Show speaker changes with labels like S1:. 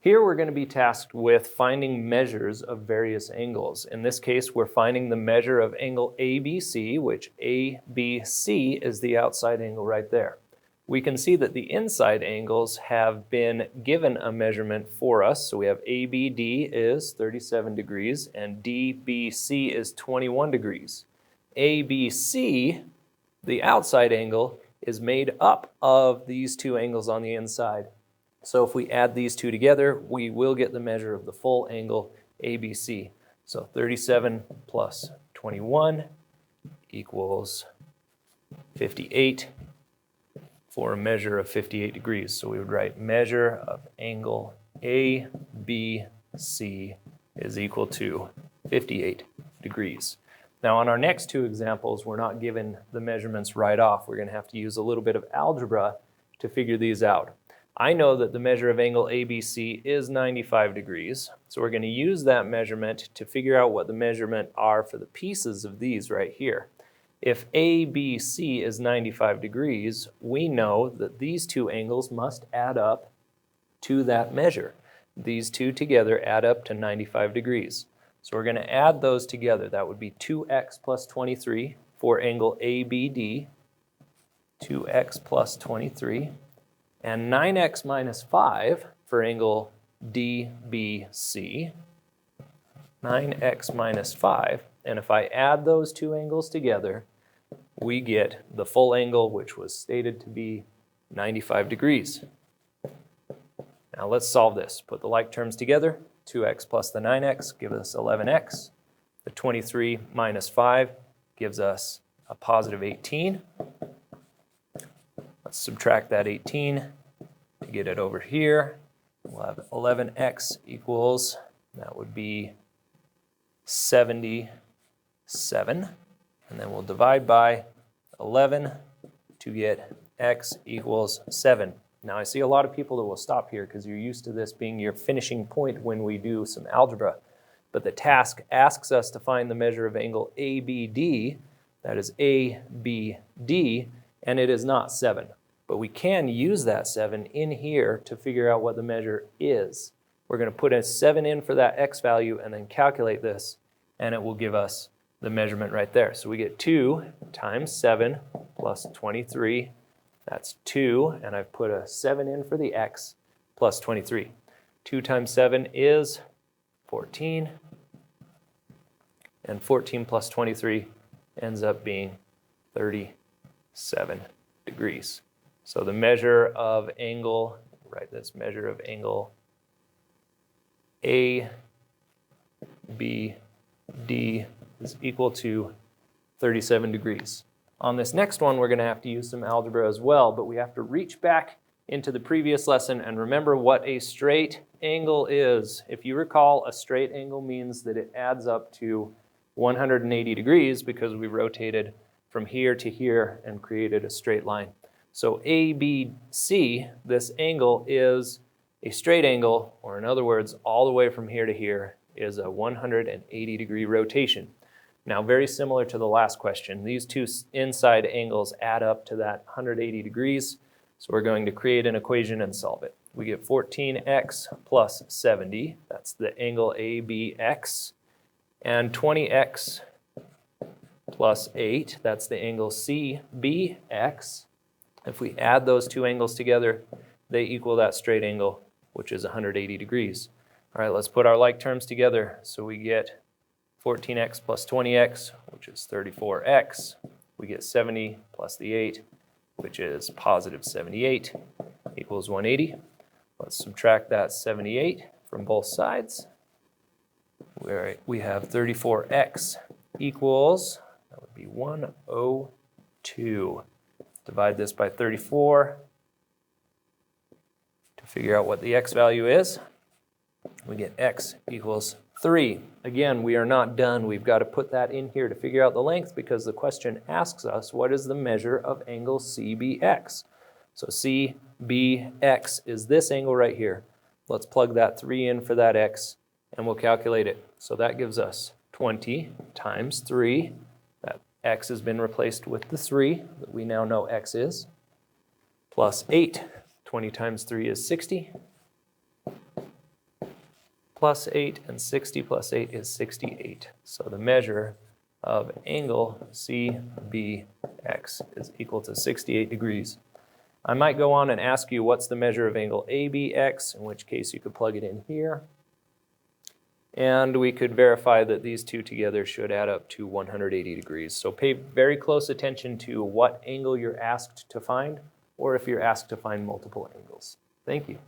S1: Here we're going to be tasked with finding measures of various angles. In this case, we're finding the measure of angle ABC, which ABC is the outside angle right there. We can see that the inside angles have been given a measurement for us. So we have ABD is 37 degrees and DBC is 21 degrees. ABC, the outside angle, is made up of these two angles on the inside. So if we add these two together, we will get the measure of the full angle ABC. So 37 plus 21 equals 58 for a measure of 58 degrees. So we would write measure of angle ABC is equal to 58 degrees. Now on our next two examples, we're not given the measurements right off. We're going to have to use a little bit of algebra to figure these out. I know that the measure of angle ABC is 95 degrees, so we're going to use that measurement to figure out what the measurement are for the pieces of these right here. If ABC is 95 degrees, we know that these two angles must add up to that measure. These two together add up to 95 degrees. So we're going to add those together. That would be 2x plus 23 for angle ABD, 2x plus 23, and 9x minus 5 for angle DBC, 9x minus 5. And if I add those two angles together, we get the full angle, which was stated to be 95 degrees. Now let's solve this. Put the like terms together. 2x plus the 9x gives us 11x. The 23 minus 5 gives us a positive 18. Let's subtract that 18 to get it over here. We'll have 11x equals, that would be 77. And then we'll divide by 11 to get x equals 7. Now I see a lot of people that will stop here because you're used to this being your finishing point when we do some algebra. But the task asks us to find the measure of angle ABD, that is ABD, and it is not 7. But we can use that 7 in here to figure out what the measure is. We're going to put a 7 in for that x value and then calculate this, and it will give us the measurement right there. So we get 2 times 7 plus 23. That's 2, and I've put a 7 in for the x plus 23. 2 times 7 is 14, and 14 plus 23 ends up being 37 degrees. So the measure of angle, write this measure of angle ABD is equal to 37 degrees. On this next one, we're going to have to use some algebra as well, but we have to reach back into the previous lesson and remember what a straight angle is. If you recall, a straight angle means that it adds up to 180 degrees because we rotated from here to here and created a straight line. So ABC, this angle, is a straight angle, or in other words, all the way from here to here is a 180 degree rotation. Now, very similar to the last question, these two inside angles add up to that 180 degrees. So we're going to create an equation and solve it. We get 14x plus 70, that's the angle ABX, and 20x plus 8, that's the angle CBX. If we add those two angles together, they equal that straight angle, which is 180 degrees. All right, let's put our like terms together. So we get 14x plus 20x, which is 34x. We get 70 plus the 8, which is positive 78, equals 180. Let's subtract that 78 from both sides. We have 34x equals, that would be 102. Divide this by 34 to figure out what the x value is. We get x equals 3. Again, we are not done. We've got to put that in here to figure out the length because the question asks us what is the measure of angle CBX. So CBX is this angle right here. Let's plug that 3 in for that x and we'll calculate it. So that gives us 20 times 3. That x has been replaced with the 3 that we now know x is, plus 8. 20 times 3 is 60. plus 8, and 60 plus 8 is 68. So the measure of angle CBX is equal to 68 degrees. I might go on and ask you what's the measure of angle ABX, in which case you could plug it in here. And we could verify that these two together should add up to 180 degrees. So pay very close attention to what angle you're asked to find, or if you're asked to find multiple angles. Thank you.